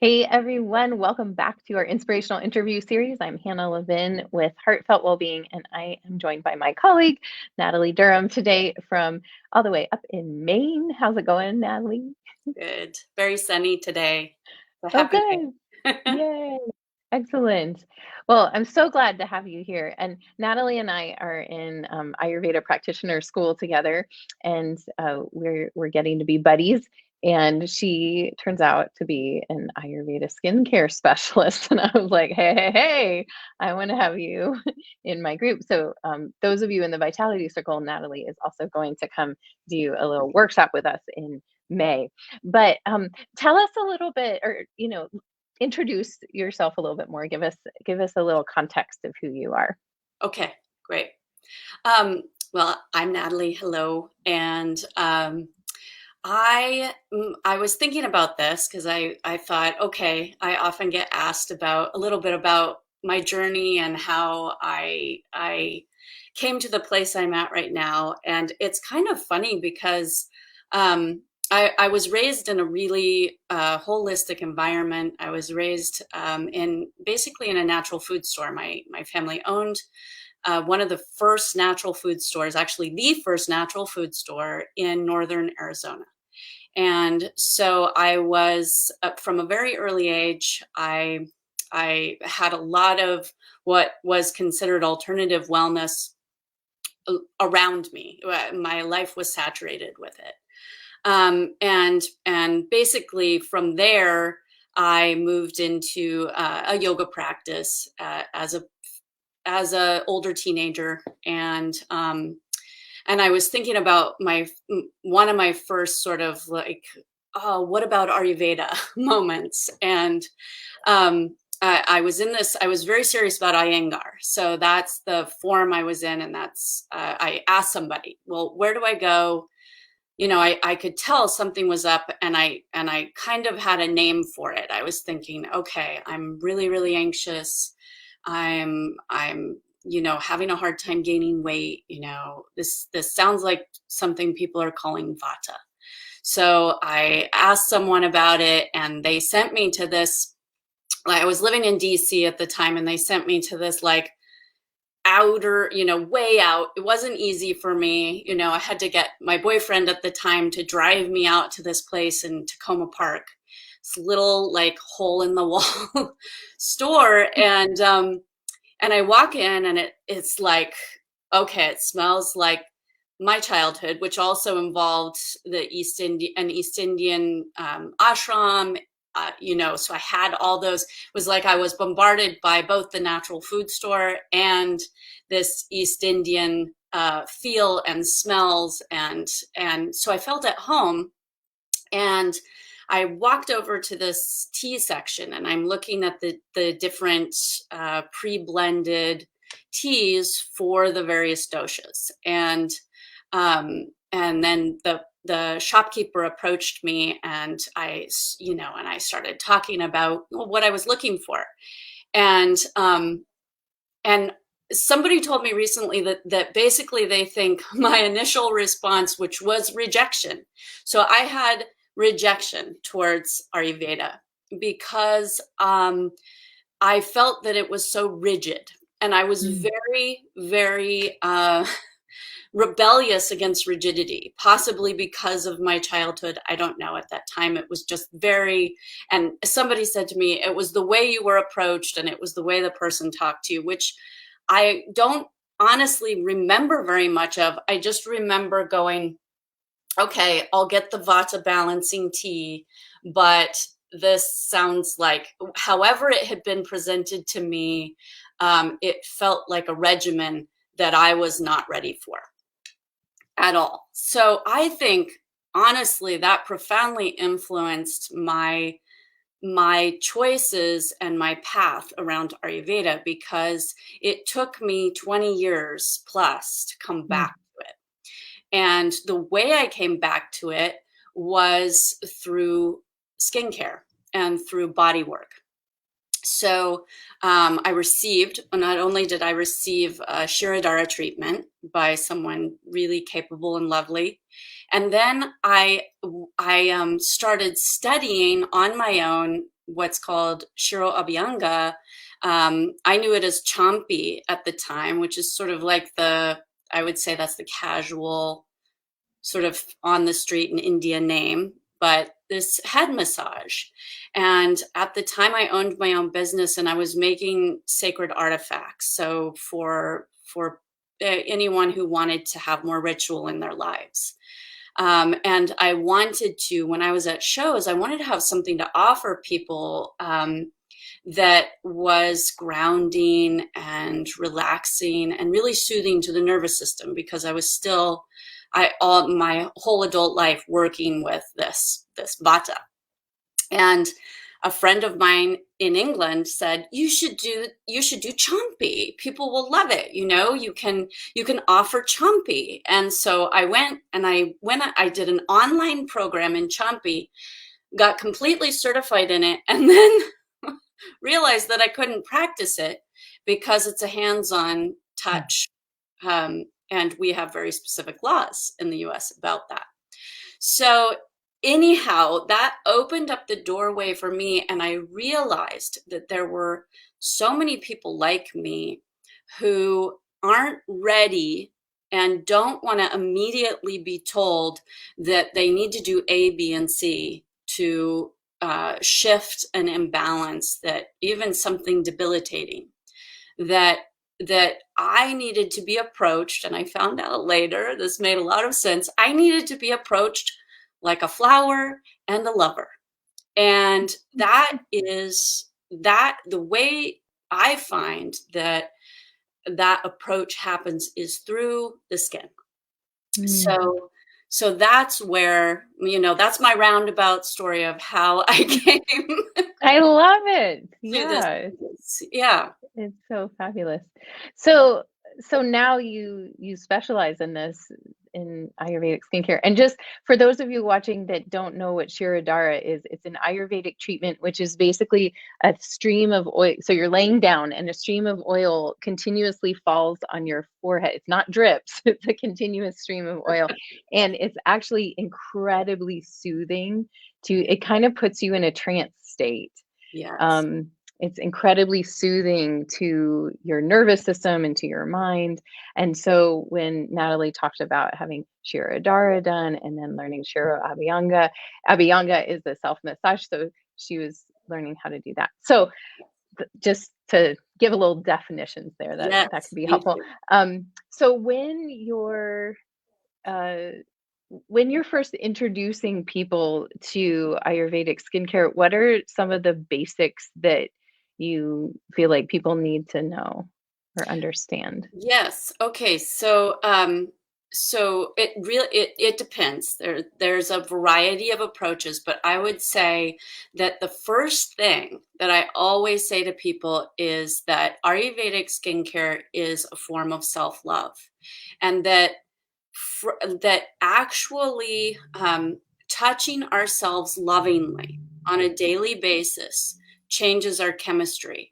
Hey everyone, welcome back to our inspirational interview series. I'm Hannah Levin with Heartfelt Wellbeing, and I am joined by my colleague, Natalie Durham, today from all the way up in Maine. How's it going, Natalie? Good. Very sunny today. A Oh, happy good. day. Yay. Excellent. Well, I'm so glad to have you here. And Natalie and I are in Ayurveda practitioner school together, and we're getting to be buddies. And she turns out to be an Ayurveda skincare specialist. And I was like, hey, I want to have you in my group. So those of you in the Vitality Circle, Natalie is also going to come do a little workshop with us in May. But tell us a little bit, or introduce yourself a little bit more. Give us a little context of who you are. Okay, great. Um, well, I'm Natalie. Hello. And I was thinking about this because I thought, okay, I often get asked about a little bit about my journey and how I came to the place I'm at right now. And it's kind of funny because I was raised in a really holistic environment. I was raised in basically in a natural food store. My family owned one of the first natural food stores, actually the first natural food store in northern Arizona. And so I was from a very early age. I had a lot of what was considered alternative wellness around me. My life was saturated with it. And basically from there, I moved into a yoga practice as a older teenager, and I was thinking about my one of my first sort of like, oh, what about Ayurveda moments, and I was in this. I was very serious about Iyengar, so that's the form I was in, and that's I asked somebody, well, where do I go? I could tell something was up, and I kind of had a name for it. I was thinking, okay, I'm really, really anxious. I'm having a hard time gaining weight. This sounds like something people are calling vata. So I asked someone about it, and they sent me to this. I was living in DC at the time, and they sent me to this like outer, way out. It wasn't easy for me. I had to get my boyfriend at the time to drive me out to this place in Tacoma Park, this little like hole in the wall store. And I walk in, and it's like, okay, it smells like my childhood, which also involved an East Indian ashram. So I had all those. It was like I was bombarded by both the natural food store and this East Indian feel and smells, and so I felt at home. And I walked over to this tea section, and I'm looking at the different pre-blended teas for the various doshas. And then the shopkeeper approached me, and I started talking about what I was looking for. And somebody told me recently that basically they think my initial response, which was rejection. So I had rejection towards Ayurveda because I felt that it was so rigid, and I was Mm. very, very rebellious against rigidity, possibly because of my childhood. I don't know. At that time, it was just very, and somebody said to me, it was the way you were approached, and it was the way the person talked to you, which I don't honestly remember very much of. I just remember going, okay, I'll get the vata balancing tea, but this sounds like, however it had been presented to me, it felt like a regimen that I was not ready for at all. So I think, honestly, that profoundly influenced my choices and my path around Ayurveda, because it took me 20 years plus to come Mm. back to it. And the way I came back to it was through skincare and through body work. So not only did I receive a Shirodara treatment by someone really capable and lovely, and then I started studying on my own what's called Shiro Abhyanga. I knew it as Champi at the time, which is sort of like I would say that's the casual sort of on the street in India name, but this head massage. And at the time I owned my own business and I was making sacred artifacts. So for anyone who wanted to have more ritual in their lives. And I wanted to, when I was at shows, I wanted to have something to offer people that was grounding and relaxing and really soothing to the nervous system, because I was still, all my whole adult life working with this vata. And a friend of mine in England said, you should do Champi. People will love it. You can offer Champi. And so I went and I did an online program in Champi, got completely certified in it, and then realized that I couldn't practice it because it's a hands-on touch. And we have very specific laws in the US about that. So anyhow, that opened up the doorway for me, and I realized that there were so many people like me who aren't ready and don't want to immediately be told that they need to do A, B, and C to shift an imbalance, that even something debilitating, that I needed to be approached. And I found out later, this made a lot of sense. I needed to be approached like a flower and a lover. And that is the way I find that approach happens is through the skin. So that's where, that's my roundabout story of how I came. I love it. Yeah. Yeah. It's so fabulous. So now you specialize in this, in Ayurvedic skincare. And just for those of you watching that don't know what Shirodhara is, it's an Ayurvedic treatment, which is basically a stream of oil. So you're laying down and a stream of oil continuously falls on your forehead. It's not drips, it's a continuous stream of oil. And it's actually incredibly soothing it kind of puts you in a trance state. Yes. It's incredibly soothing to your nervous system and to your mind. And so when Natalie talked about having Shirodhara done and then learning Shiro Abhyanga, Abhyanga is the self-massage. So she was learning how to do that. So just to give a little definitions there, that could be helpful. So when you're first introducing people to Ayurvedic skincare, what are some of the basics that you feel like people need to know or understand? Yes. Okay. So it depends. There's a variety of approaches, but I would say that the first thing that I always say to people is that Ayurvedic skincare is a form of self-love, and that actually touching ourselves lovingly on a daily basis changes our chemistry.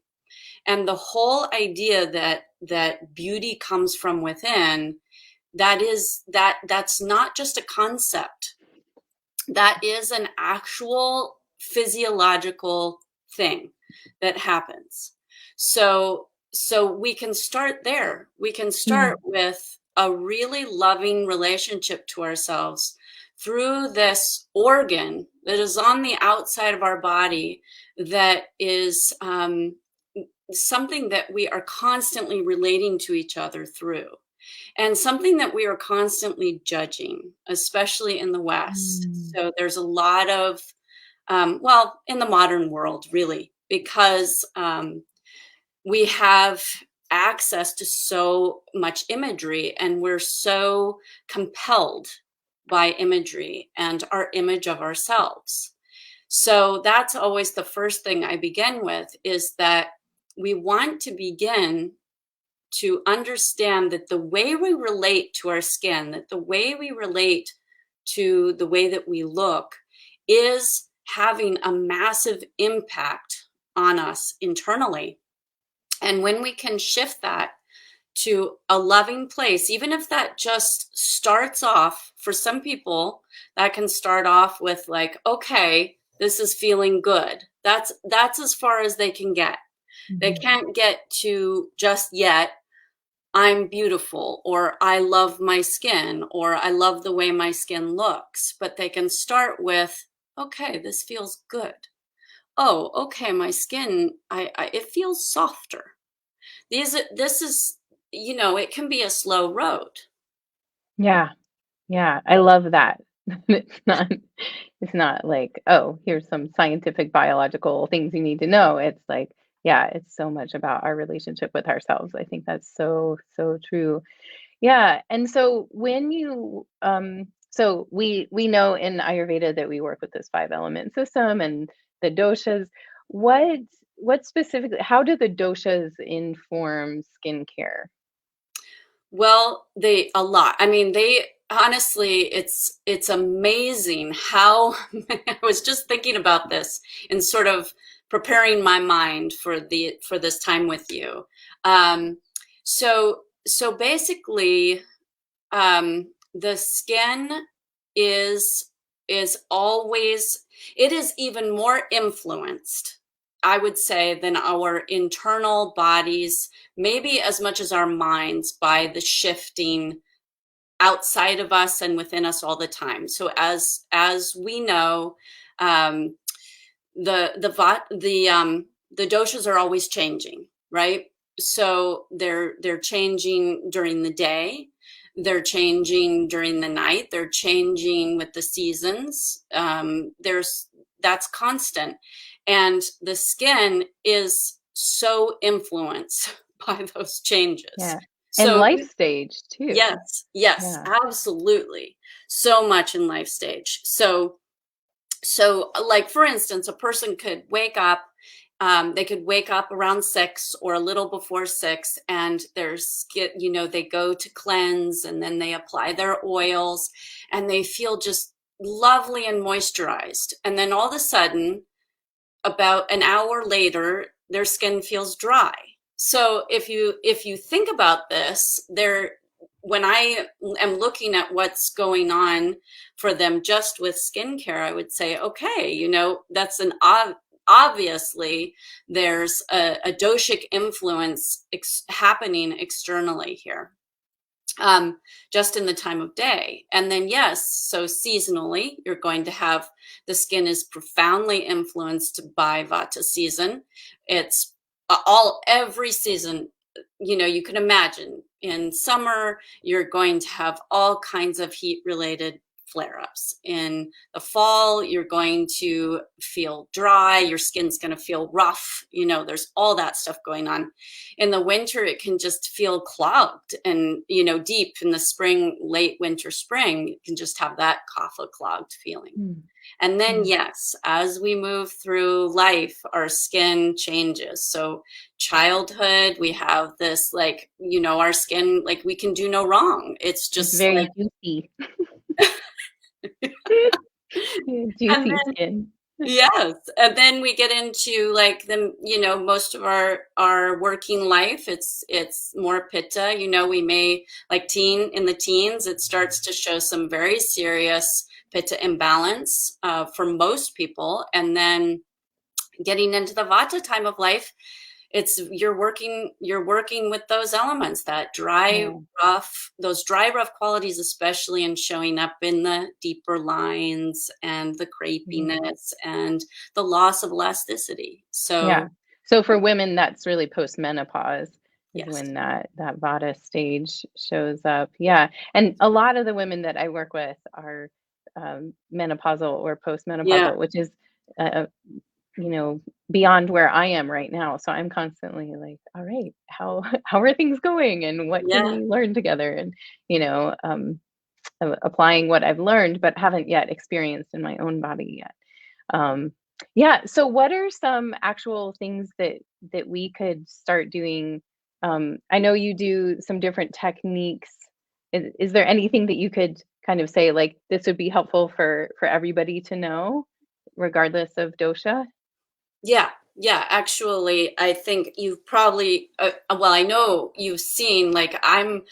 And the whole idea that beauty comes from within, that's not just a concept. That is an actual physiological thing that happens. So we can start there. We can start with a really loving relationship to ourselves through this organ that is on the outside of our body, that is something that we are constantly relating to each other through, and something that we are constantly judging, especially in the West. So there's a lot of, in the modern world, really, because we have access to so much imagery, and we're so compelled by imagery and our image of ourselves. So that's always the first thing I begin with, is that we want to begin to understand that the way we relate to our skin, that the way we relate to the way that we look, is having a massive impact on us internally. And when we can shift that to a loving place, even if that just starts off, for some people, that can start off with like, okay, This is feeling good. That's as far as they can get. They Mhm. can't get to just yet, I'm beautiful, or I love my skin, or I love the way my skin looks. But they can start with, okay, this feels good. Oh, okay, my skin, it feels softer. This is, it can be a slow road. Yeah. Yeah, I love that. It's not it's not like, "Oh, here's some scientific biological things you need to know." It's like, yeah, it's so much about our relationship with ourselves. I think that's so, so true. Yeah, and so when you so we know in Ayurveda that we work with this 5-element system and the doshas. What what specifically how do the doshas inform skincare? Well, they a lot. I mean, they honestly, it's amazing how I was just thinking about this and sort of preparing my mind for this time with you. Um, so basically, the skin is is always it is even more influenced, I would say, than our internal bodies, maybe as much as our minds, by the shifting outside of us and within us all the time. So as we know, um, the doshas are always changing, right? So they're changing during the day, they're changing during the night, they're changing with the seasons. There's That's constant, and the skin is so influenced by those changes. Yeah. And So life stage too. yes, yes, Yeah. absolutely, so much in life stage. So, like, for instance, a person could wake up, they could wake up around 6 or a little before 6, and their skin, they go to cleanse and then they apply their oils and they feel just lovely and moisturized. And then all of a sudden, about an hour later, their skin feels dry. So if you think about this, when I am looking at what's going on for them just with skincare, I would say, okay, that's obviously there's a doshic influence happening externally here, just in the time of day. And then, yes, so seasonally, you're going to have the skin is profoundly influenced by Vata season. It's every season, you can imagine in summer, you're going to have all kinds of heat related flare ups. In the fall, you're going to feel dry, your skin's going to feel rough. There's all that stuff going on. In the winter, it can just feel clogged, and deep in the spring, late winter, spring, you can just have that kapha clogged feeling. Mm, And then, yeah. yes, as we move through life, our skin changes. So childhood, we have this, like, our skin, like, we can do no wrong. It's It's just like, very juicy. and Juicy then, skin. yes, and then we get into, like, most of our working life, it's more pitta. We may, like, in the teens, it starts to show some very serious pitta imbalance, for most people. And then getting into the vata time of life, it's you're working with those elements, that Yeah. those dry rough qualities, especially, in showing up in the deeper lines and the Yeah. crepiness and the loss of elasticity. Yeah. So So for women, that's really postmenopause is yes. when that Vata stage shows up. Yeah. And a lot of the women that I work with are menopausal or Yeah. postmenopausal, which is uh, you know, beyond where I am right now. So I'm constantly like, all right, how how are things going and what can Yeah. we learn together? And applying what I've learned, but haven't yet experienced in my own body yet. Um, yeah. So what are some actual things that we could start doing? I know you do some different techniques. Is there anything that you could kind of say like this would be helpful for everybody to know, regardless of dosha? Yeah. Yeah, actually, I think you've probably, well, I know you've seen, like, I'm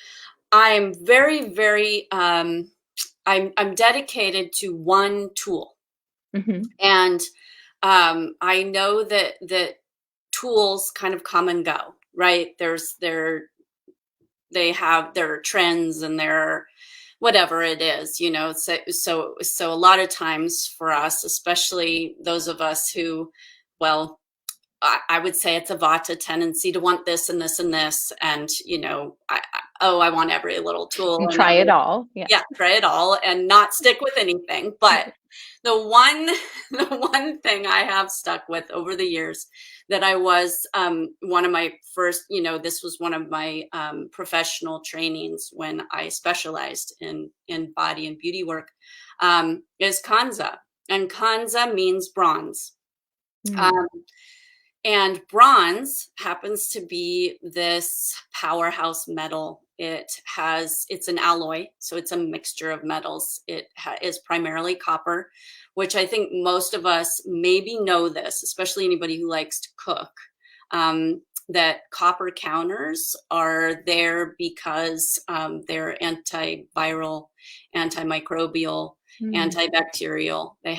very, very, I'm dedicated to one tool. Hmm. And I know that tools kind of come and go, right? They have their trends and their whatever it is, so a lot of times for us, especially those of us who, well, I would say it's a Vata tendency to want this and this and this, and I want every little tool And and try every, it all. Yeah. yeah, try it all and not stick with anything. But the one the one thing I have stuck with over the years that I was one of my first, this was one of my professional trainings when I specialized in body and beauty work, is Kanza. And Kanza means bronze. Mm. Um, and bronze happens to be this powerhouse metal. It's an alloy, so it's a mixture of metals. Is primarily copper, which I think most of us maybe know this, especially anybody who likes to cook. That copper counters are there because they're antiviral, antimicrobial, Mm. antibacterial. They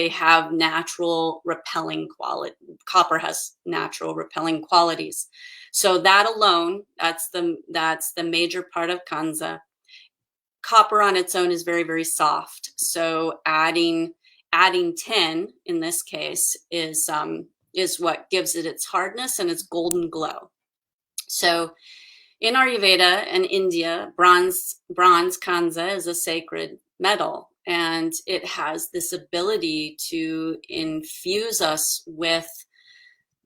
have natural repelling quality. Copper has natural repelling qualities. So that alone, that's the major part of Kanza. Copper on its own is very, very soft. So adding tin in this case is what gives it its hardness and its golden glow. So in Ayurveda and India, bronze Kanza is a sacred metal, and it has this ability to infuse us with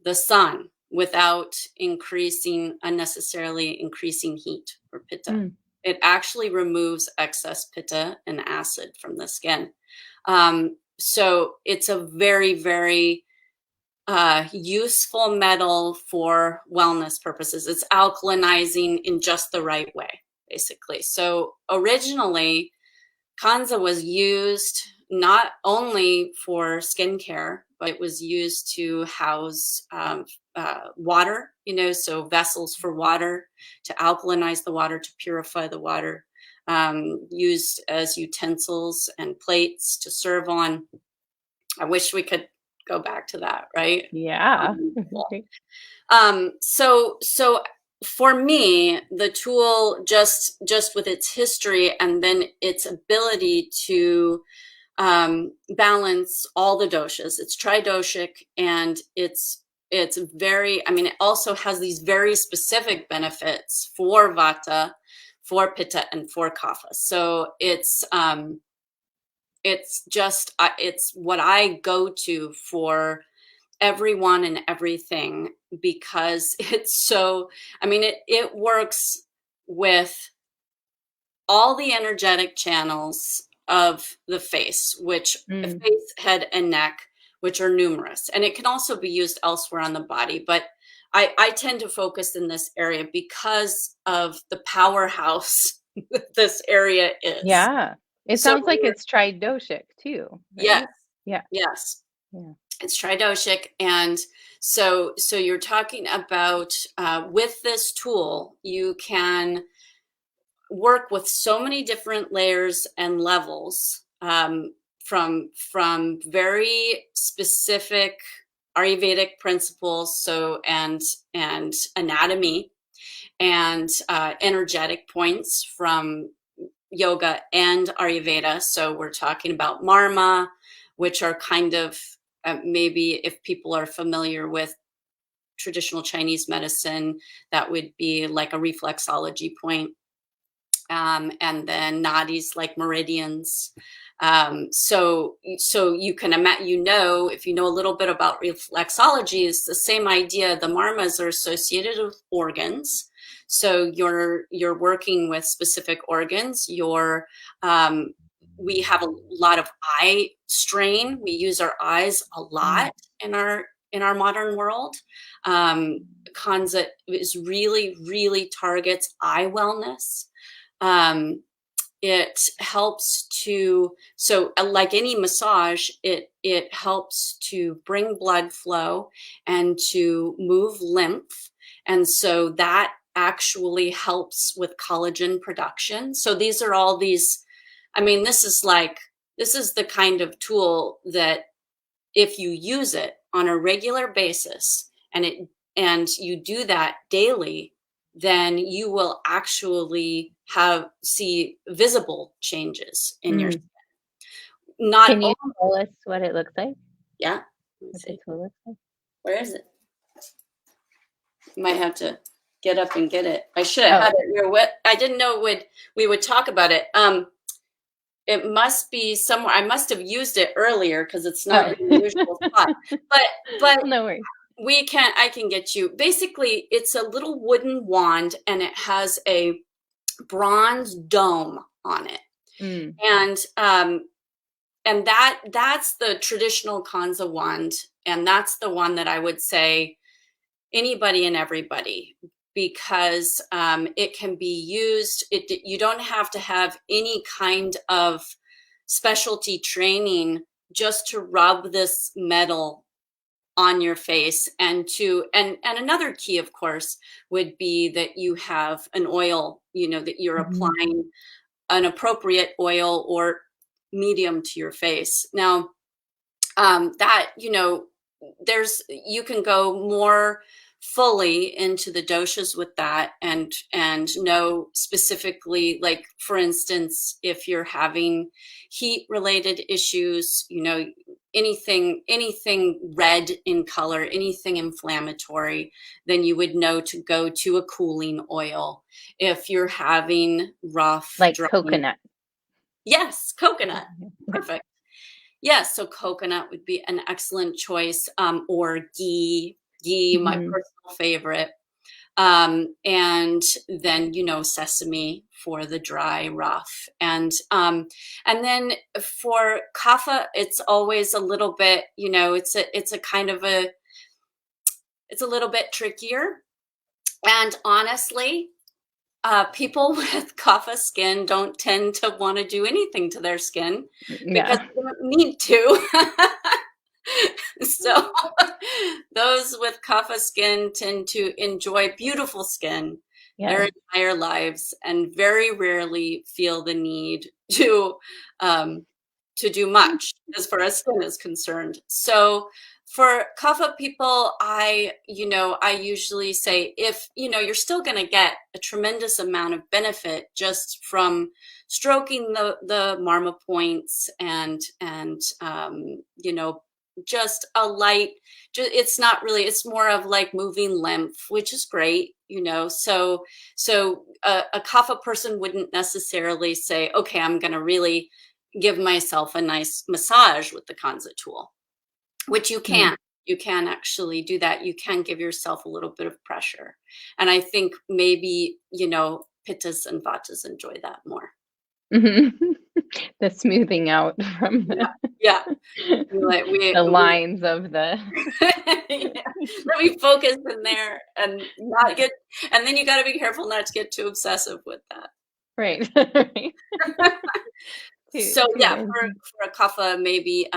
the sun without unnecessarily increasing heat or pitta. Mm. It actually removes excess pitta and acid from the skin. So it's a very, very useful metal for wellness purposes. It's alkalinizing in just the right way, basically. So originally, Kanza was used not only for skincare, but it was used to house water, so vessels for water, to alkalinize the water, to purify the water, used as utensils and plates to serve on. I wish we could go back to that, right? Yeah. Cool. So for me, the tool, just with its history and then its ability to balance all the doshas. It's tridoshic, and it's very. I mean, it also has these very specific benefits for Vata, for Pitta, and for Kapha. So it's what I go to for everyone and everything, because it works with all the energetic channels of the face, which Mm. face, head, and neck, which are numerous. And it can also be used elsewhere on the body. But I tend to focus in this area because of the powerhouse that this area is. Yeah. It So sounds like it's tridoshic too, yes, right? Yeah. yes. Yeah. It's tridoshic, and so you're talking about with this tool, you can work with so many different layers and levels, from very specific Ayurvedic principles, and anatomy and energetic points from yoga and Ayurveda. So we're talking about marma, which are kind of maybe if people are familiar with traditional Chinese medicine, that would be like a reflexology point. And then nadis like meridians. So you can imagine, if you know a little bit about reflexology, it's the same idea. The marmas are associated with organs. So you're working with specific organs. We have a lot of eye strain. We use our eyes a Mm. lot in our modern world. Kanza is really, really targets eye wellness. It helps like any massage, it helps to bring blood flow and to move lymph. And so that actually helps with collagen production. So these are all these, I mean, this is like this is the kind of tool that if you use it on a regular basis and you do that daily, then you will actually see visible changes in your, Mm. not Can you only, tell us what it looks like? yeah, let me What the see, tool looks like? where is it? You might have to get up and get it. I should have Oh. had it here. I didn't know we would talk about it. It must be somewhere. I must have used it earlier because it's not Oh. in the usual spot. But Well, no worries. I can get you. Basically, it's a little wooden wand and it has a bronze dome on it. Mm. And that's the traditional Kanza wand, and that's the one that I would say anybody and everybody, because it can be used. You don't have to have any kind of specialty training just to rub this metal on your face, and another key, of course, would be that you have an oil, that you're Mhm. applying an appropriate oil or medium to your face. Now, that, you can go more fully into the doshas with that, and know specifically, like, for instance, if you're having heat related issues, anything red in color, anything inflammatory, then you would know to go to a cooling oil. If you're having rough Like drying, coconut. yes, coconut, Okay. perfect. Yes, so coconut would be an excellent choice, or ghee, my Mhm. personal favorite. And then, sesame for the dry, rough. And then for kapha, it's always a little bit, it's a kind of it's a little bit trickier. And honestly, people with kapha skin don't tend to want to do anything to their skin because Yeah. they don't need to. So those with kapha skin tend to enjoy beautiful skin their Yes. entire lives and very rarely feel the need um, to do much as far as skin is concerned. So for kapha people, I usually say, if you're still going to get a tremendous amount of benefit just from stroking the marma points, and just a light, it's not really, it's more of like moving lymph, which is great, so a kapha person wouldn't necessarily say, okay, I'm going to really give myself a nice massage with the Kanza tool, which you Mm. can. You can actually do that. You can give yourself a little bit of pressure. And I think maybe, pittas and vatas enjoy that more. Mhm. The smoothing out from Yeah. Yeah. the We lines of the yeah. Let me focus in there and not get, and then you got to be careful not to get too obsessive with that. right. Right. Too So too yeah, busy. for a kapha, maybe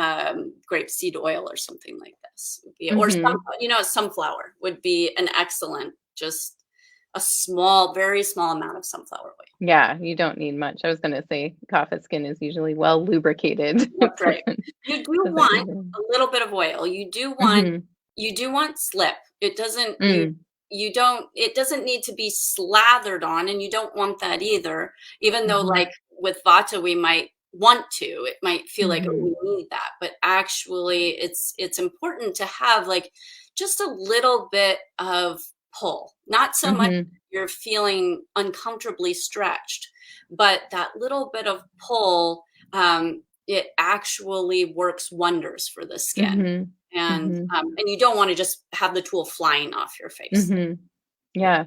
grapeseed oil or something like this would be, or Mhm. sunflower would be an excellent, just a small, very small amount of sunflower oil. Yeah, you don't need much. I was gonna say kapha skin is usually well lubricated. That's right. You do Doesn't want need any. a little bit of oil. Mhm. You do want slip. It doesn't Mm. you don't it doesn't need to be slathered on, and you don't want that either. Even though, Mhm. like with vata, we might want to. It might feel like, oh, Mhm. we need that, but actually it's important to have like just a little bit of pull. Not so much Mhm. you're feeling uncomfortably stretched, but that little bit of pull, it actually works wonders for the skin. Mhm. Mhm. And you don't want to just have the tool flying off your face. Mhm. Yeah.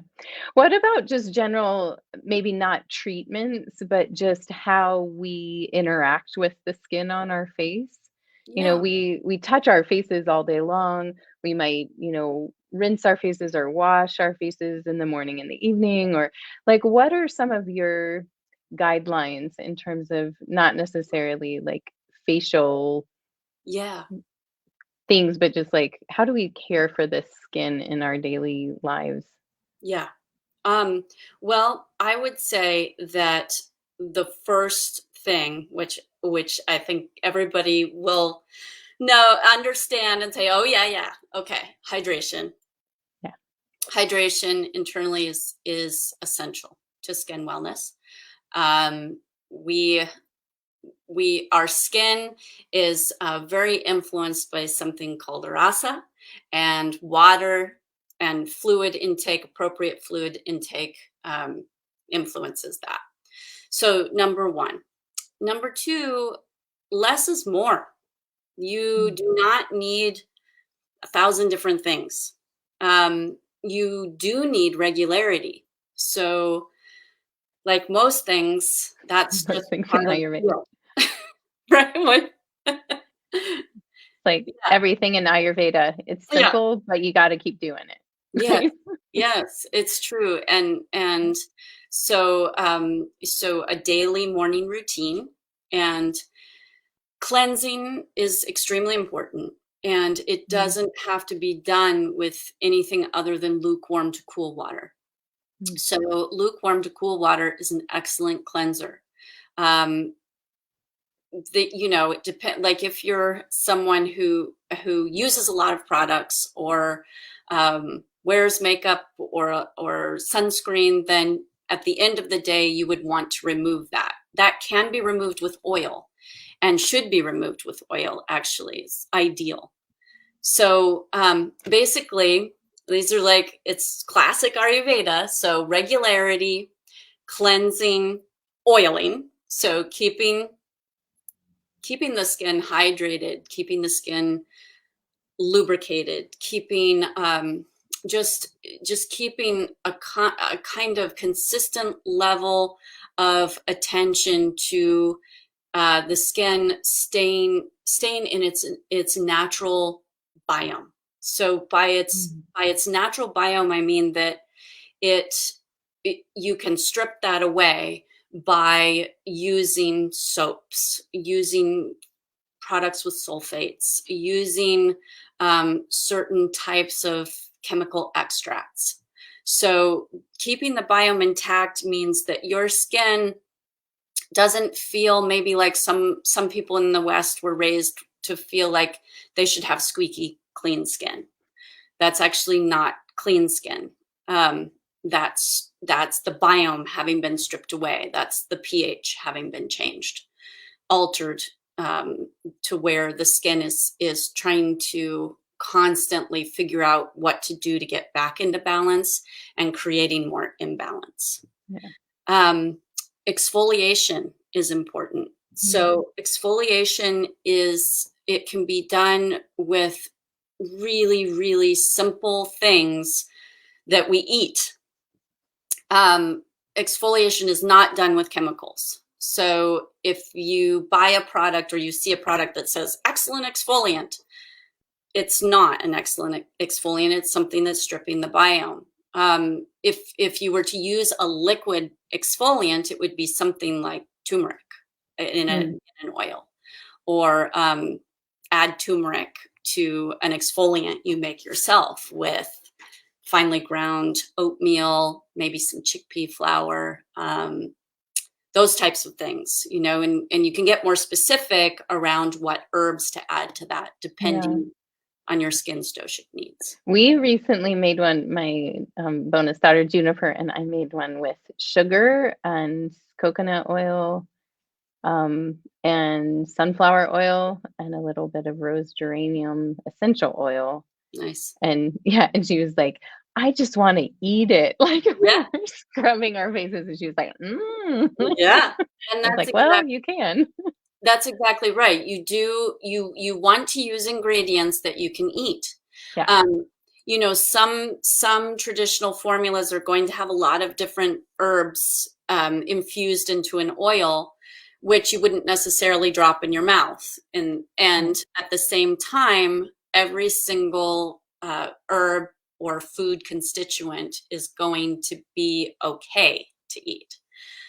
What about just general, maybe not treatments, but just how we interact with the skin on our face? Yeah, We touch our faces all day long. We might, rinse our faces or wash our faces in the morning and the evening, or like what are some of your guidelines in terms of not necessarily like facial yeah, things, but just like how do we care for the skin in our daily lives? yeah. Um, well, I would say that the first thing, which I think everybody will understand and say, oh yeah, okay, hydration. Yeah. Hydration internally is essential to skin wellness. Um, we our skin is very influenced by something called rasa, and water and fluid intake, appropriate fluid intake, influences that. So number one. Number two, less is more. You Mm. do not need 1,000 different things. You do need regularity. So, like most things, that's just Most things in part of the Ayurveda. deal, right? Like Yeah, everything in Ayurveda, it's yeah, simple, but you got to keep doing it. yes, Right? yes, it's true. And so a daily morning routine and cleansing is extremely important. And it Mm. doesn't have to be done with anything other than lukewarm to cool water. Mm. So lukewarm to cool water is an excellent cleanser. Um, it depends. Like if you're someone who uses a lot of products or wears makeup or sunscreen, then at the end of the day, you would want to remove that. That can be removed with oil, and should be removed with oil. Actually, is ideal. So basically, these are like, it's classic Ayurveda. So regularity, cleansing, oiling. So keeping the skin hydrated, keeping the skin lubricated, keeping just keeping a kind of consistent level of attention to the skin staying in its natural biome. So Mm. by its natural biome, I mean that it, you can strip that away by using soaps, using products with sulfates, using certain types of chemical extracts. So keeping the biome intact means that your skin doesn't feel maybe like some people in the West were raised to feel like they should have squeaky clean skin. That's actually not clean skin. That's the biome having been stripped away. That's the pH having been changed, altered, to where the skin is trying to constantly figure out what to do to get back into balance and creating more imbalance. Yeah. Um, exfoliation is important. Mm. So exfoliation it can be done with really, really simple things that we eat. Exfoliation is not done with chemicals. So if you buy a product or you see a product that says excellent exfoliant, it's not an excellent exfoliant. It's something that's stripping the biome. If you were to use a liquid exfoliant, it would be something like turmeric Mm. in an oil, or add turmeric to an exfoliant you make yourself with finely ground oatmeal, maybe some chickpea flour, those types of things, and you can get more specific around what herbs to add to that, Yeah. depending on your skin's doshic needs. We recently made one, my bonus daughter Juniper and I made one with sugar and coconut oil, and sunflower oil and a little bit of rose geranium essential oil. Nice. And yeah, and she was like, I just want to eat it. Like we Yeah, were scrubbing our faces and she was like, mm. yeah, and I was like, well, you can. that's exactly right. You want to use ingredients that you can eat. Yeah. Um, some traditional formulas are going to have a lot of different herbs infused into an oil, which you wouldn't necessarily drop in your mouth. And Right. at the same time, every single herb or food constituent is going to be okay to eat.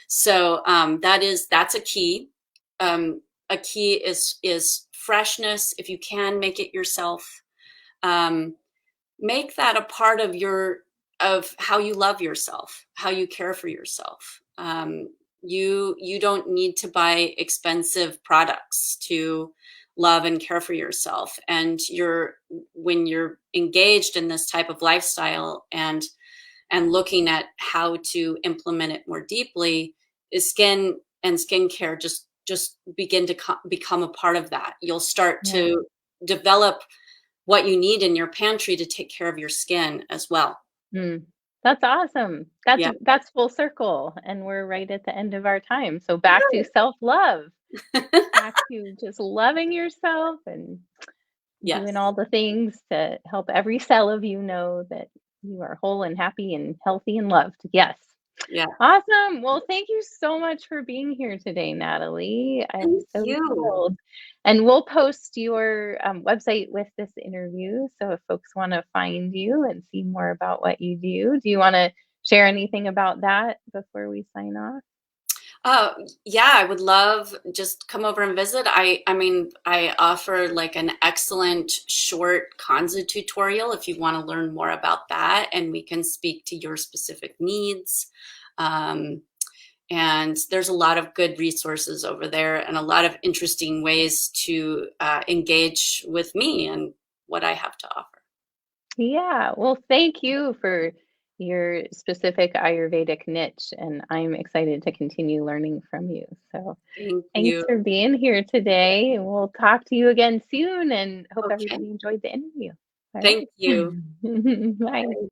So that's a key. A key is freshness. If you can make it yourself, um, make that a part of how you love yourself, how you care for yourself. You don't need to buy expensive products to love and care for yourself. And when you're engaged in this type of lifestyle and looking at how to implement it more deeply, is skin and skincare just begin to become a part of that. You'll start Yeah. to develop what you need in your pantry to take care of your skin as well. Mm. That's awesome. Yeah. That's full circle, and we're right at the end of our time. So back to self-love, back to just loving yourself and doing Yes. all the things to help every cell of you know that you are whole and happy and healthy and loved. Yes. Yeah. Awesome. Well, thank you so much for being here today, Natalie. I'm Thank so you. thrilled. And we'll post your website with this interview. So if folks want to find you and see more about what you do you want to share anything about that before we sign off? Oh, yeah, I would love just come over and visit. I mean, I offer like an excellent short Kanza tutorial if you want to learn more about that, and we can speak to your specific needs. Um, and there's a lot of good resources over there and a lot of interesting ways to engage with me and what I have to offer. Yeah. Well, thank you for your specific Ayurvedic niche. And I'm excited to continue learning from you. So Thank thanks you. for being here today. We'll talk to you again soon and hope Okay. everybody enjoyed the interview. All Thank you. right. Bye.